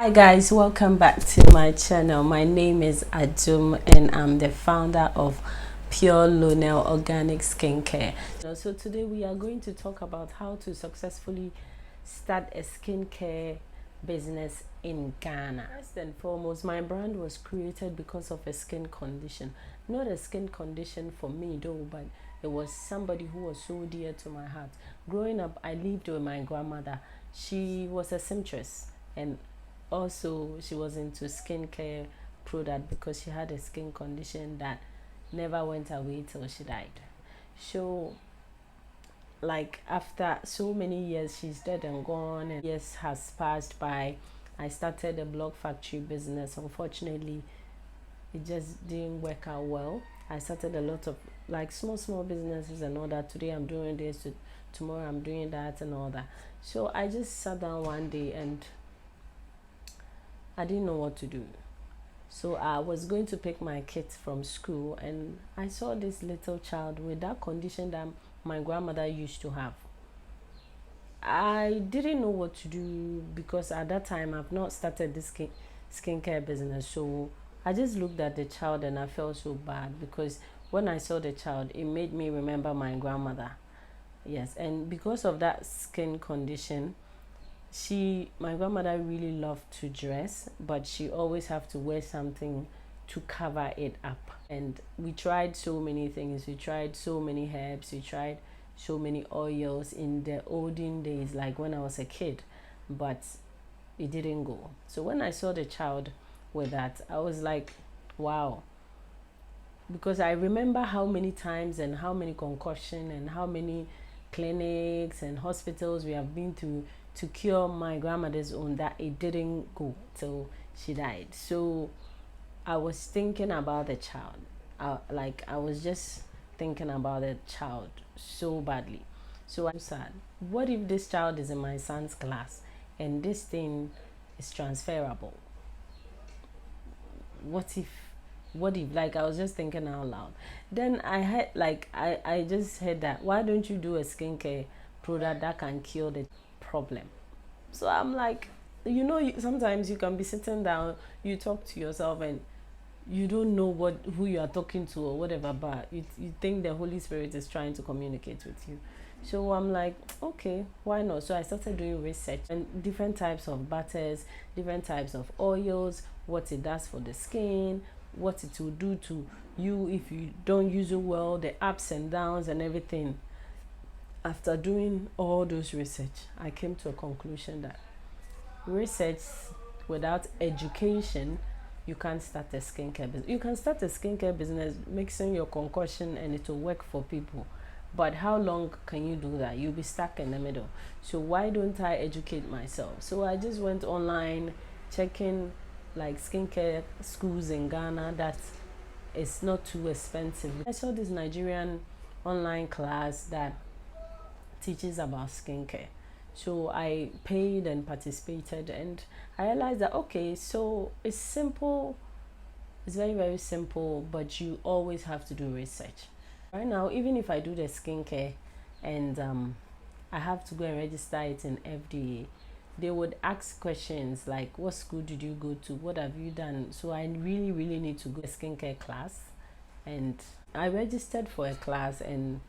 Hi guys, welcome back to my channel. My name is Adum and I'm the founder of Pure Lonel Organic Skincare. So today we are going to talk about how to successfully start a skincare business in Ghana. First and foremost, my brand was created because of a skin condition. Not a skin condition for me though, but it was somebody who was so dear to my heart. Growing up, I lived with my grandmother. She was a seamstress and also she was into skincare product because she had a skin condition that never went away till she died. So like after so many years she's dead and gone and years has passed by, I started a blog factory business. Unfortunately, it just didn't work out well. I started a lot of like small businesses and all that. Today I'm doing this, tomorrow I'm doing that and all that. So I just sat down one day and I didn't know what to do. So I was going to pick my kids from school and I saw this little child with that condition that my grandmother used to have. I didn't know what to do because at that time I've not started this skincare business. So I just looked at the child and I felt so bad because when I saw the child, it made me remember my grandmother. Yes, and because of that skin condition, my grandmother really loved to dress, but she always have to wear something to cover it up. And we tried so many things. We tried so many herbs. We tried so many oils in the olden days, like when I was a kid, but it didn't go. So when I saw the child with that, I was like, wow. Because I remember how many times and how many concoction and how many clinics and hospitals we have been to cure my grandmother's own, that it didn't go till she died. So I was thinking about the child. I was just thinking about the child so badly. So I'm sad. What if this child is in my son's class and this thing is transferable? what if like I was just thinking out loud. Then I had like I just heard that why don't you do a skincare product that can cure the problem? So I'm like, sometimes you can be sitting down, you talk to yourself and you don't know who you are talking to or whatever, but you think the Holy Spirit is trying to communicate with you. So I'm like, okay, why not? So I started doing research and different types of butters, different types of oils, what it does for the skin, what it will do to you if you don't use it well, the ups and downs and everything. After doing all those research, I came to a conclusion that research without education, you can't start a skincare business. You can start a skincare business mixing your concoction and it will work for people, but how long can you do that? You'll be stuck in the middle. So why don't I educate myself? So I just went online checking like skincare schools in Ghana that is not too expensive. I saw this Nigerian online class that teaches about skincare. So I paid and participated and I realized that okay, so it's simple, it's very simple, but you always have to do research. Right now, even if I do the skincare and I have to go and register it in FDA, they would ask questions like what school did you go to, what have you done? So I really need to go to a skincare class, and I registered for a class and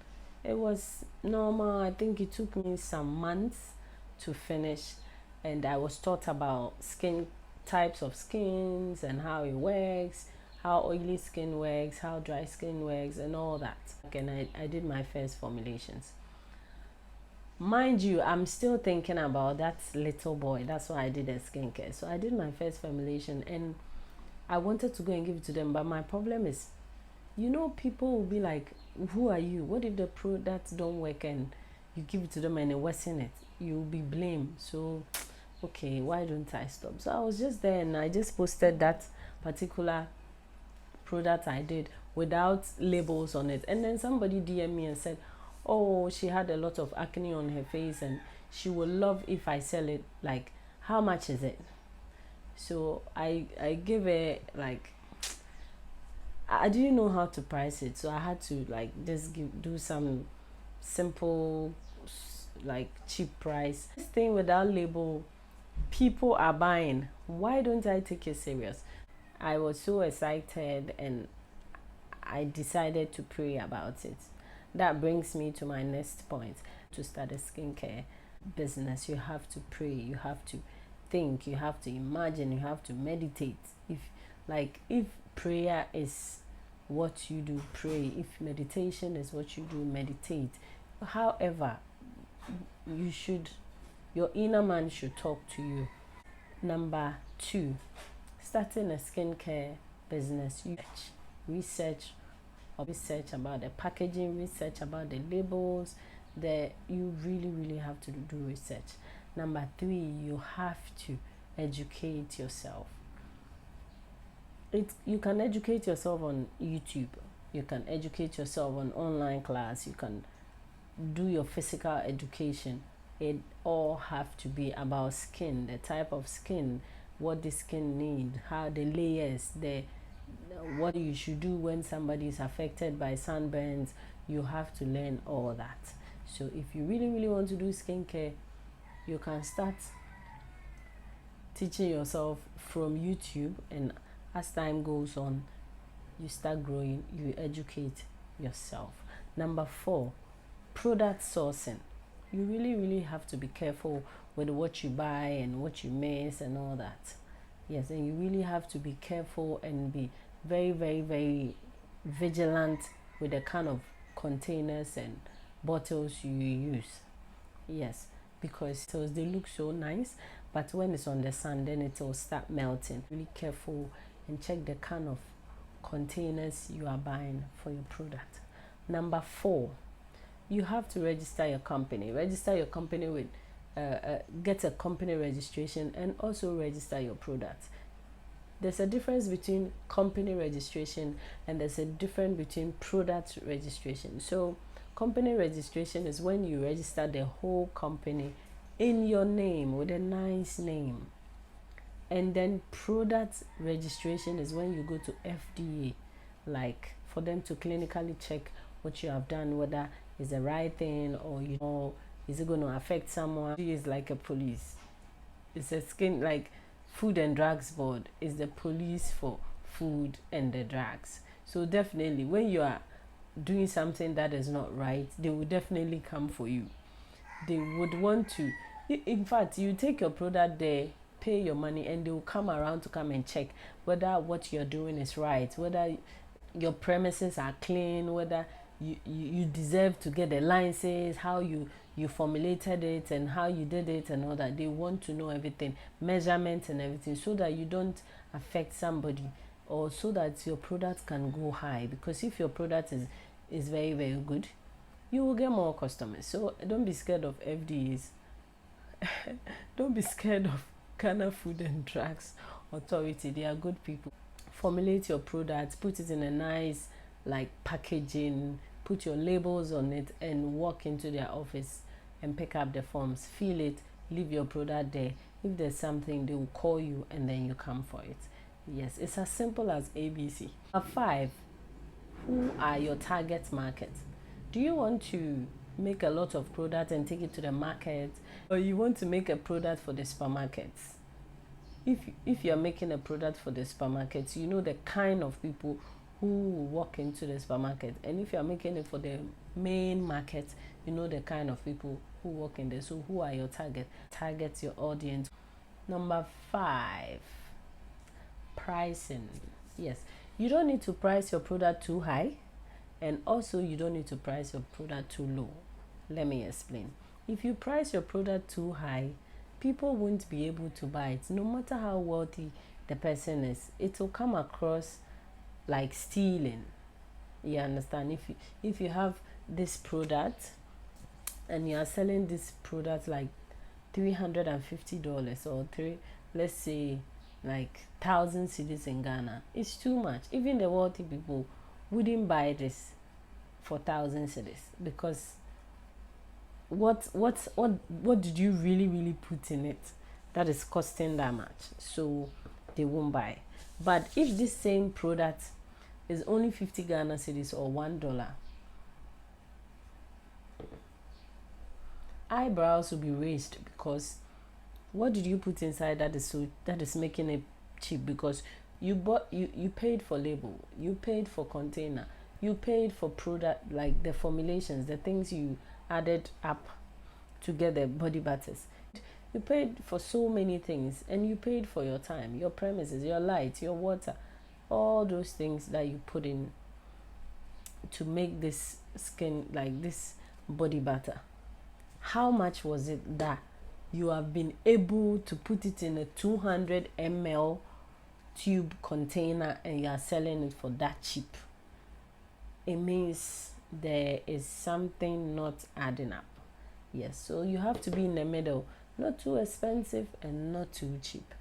it was normal. I think it took me some months to finish, and I was taught about skin types of skins and how it works, how oily skin works, how dry skin works, and all that. And I did my first formulations. Mind you, I'm still thinking about that little boy. That's why I did a skincare. So I did my first formulation and I wanted to go and give it to them. But my problem is, people will be like, who are you? What if the products don't work and you give it to them and it wasn't it? You'll be blamed. So, okay, why don't I stop? So I was just there and I just posted that particular product I did without labels on it. And then somebody DM me and said, oh, she had a lot of acne on her face and she would love if I sell it. Like, how much is it? So I give it like, I didn't know how to price it, so I had to like just do some simple like cheap price. This thing without label people are buying. Why don't I take it serious? I was so excited and I decided to pray about it. That brings me to my next point. To start a skincare business, you have to pray, you have to think, you have to imagine, you have to meditate. If prayer is what you do, pray. If meditation is what you do, meditate. However, your inner man should talk to you. Number 2, starting a skincare business, you research about the packaging, research about the labels. You really have to do research. Number 3, you have to educate yourself. You can educate yourself on YouTube, you can educate yourself on online class, you can do your physical education. It all have to be about skin, the type of skin, what the skin need, how the layers, what you should do when somebody is affected by sunburns. You have to learn all that. So if you really want to do skincare, you can start teaching yourself from YouTube, and as time goes on, you start growing, you educate yourself. Number 4, product sourcing. You really have to be careful with what you buy and what you miss and all that. Yes, and you really have to be careful and be very vigilant with the kind of containers and bottles you use. Yes, because they look so nice, but when it's on the sun, then it will start melting. Really careful and check the kind of containers you are buying for your product. Number 4, you have to register your company. Register your company with get a company registration, and also register your product. There's a difference between company registration and there's a difference between product registration. So company registration is when you register the whole company in your name with a nice name. And then product registration is when you go to FDA, like for them to clinically check what you have done, whether it's the right thing or is it going to affect someone. It is like a police. It's a skin, like Food and Drugs Board is the police for food and the drugs. So definitely when you are doing something that is not right, they will definitely come for you. They would want to, in fact, you take your product there, pay your money, and they will come around to come and check whether what you're doing is right, whether your premises are clean, whether you deserve to get the license, how you formulated it and how you did it and all that. They want to know everything, measurements and everything, so that you don't affect somebody, or so that your product can go high. Because if your product is very good, you will get more customers. So don't be scared of FDAs. Don't be scared of Ghana Food and Drugs Authority. They are good people. Formulate your product, put it in a nice packaging, put your labels on it, and walk into their office and pick up the forms, fill it, leave your product there. If there's something, they will call you and then you come for it. Yes, it's as simple as ABC. 5, who are your target market? Do you want to make a lot of product and take it to the market, or you want to make a product for the supermarkets? If you're making a product for the supermarkets, you know the kind of people who walk into the supermarket. And if you're making it for the main market, you know the kind of people who walk in there. So who are your target your audience? Number 5, pricing. Yes, you don't need to price your product too high, and also you don't need to price your product too low. Let me explain. If you price your product too high, people won't be able to buy it. No matter how wealthy the person is, it will come across like stealing. You understand? If you have this product and you are selling this product like $350, or let's say 1,000 cedis in Ghana, it's too much. Even the wealthy people wouldn't buy this for 1,000 cedis, because what did you really put in it that is costing that much? So they won't buy. But if this same product is only 50 Ghana cedis or $1, eyebrows will be raised, because What did you put inside that is making it cheap? Because you paid for label, you paid for container, you paid for product, like the formulations, the things you added up to get the body butters. You paid for so many things, and you paid for your time, your premises, your light, your water, all those things that you put in to make this skin, like this body butter. How much was it that you have been able to put it in a 200 ml tube container and you are selling it for that cheap? It means there is something not adding up. Yes, so you have to be in the middle, not too expensive and not too cheap,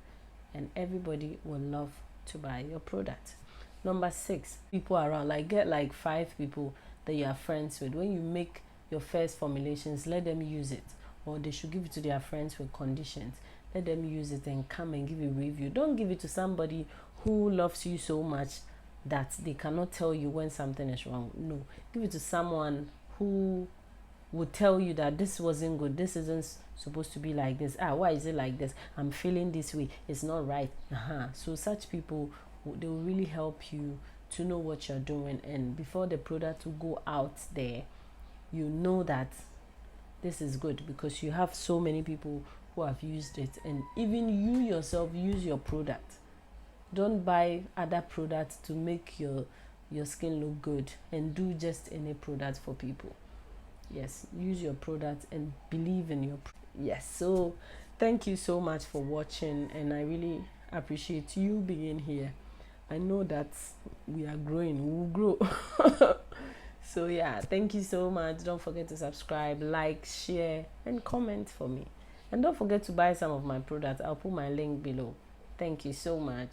and everybody will love to buy your product. Number 6, people around, like get like 5 people that you are friends with. When you make your first formulations, let them use it, or they should give it to their friends with conditions. Let them use it and come and give a review. Don't give it to somebody who loves you so much that they cannot tell you when something is wrong. No, give it to someone who would tell you that this wasn't good, this isn't supposed to be like this, why is it like this, I'm feeling this way, it's not right. So such people, they will really help you to know what you're doing, and before the product will go out there, you know that this is good because you have so many people who have used it, and even you yourself use your product. Don't buy other products to make your skin look good, and do just any product for people. Yes, use your product and believe in your yes. So thank you so much for watching, and I really appreciate you being here. I know that we are growing, we will grow. So yeah, thank you so much. Don't forget to subscribe, like, share, and comment for me, and don't forget to buy some of my products. I'll put my link below. Thank you so much.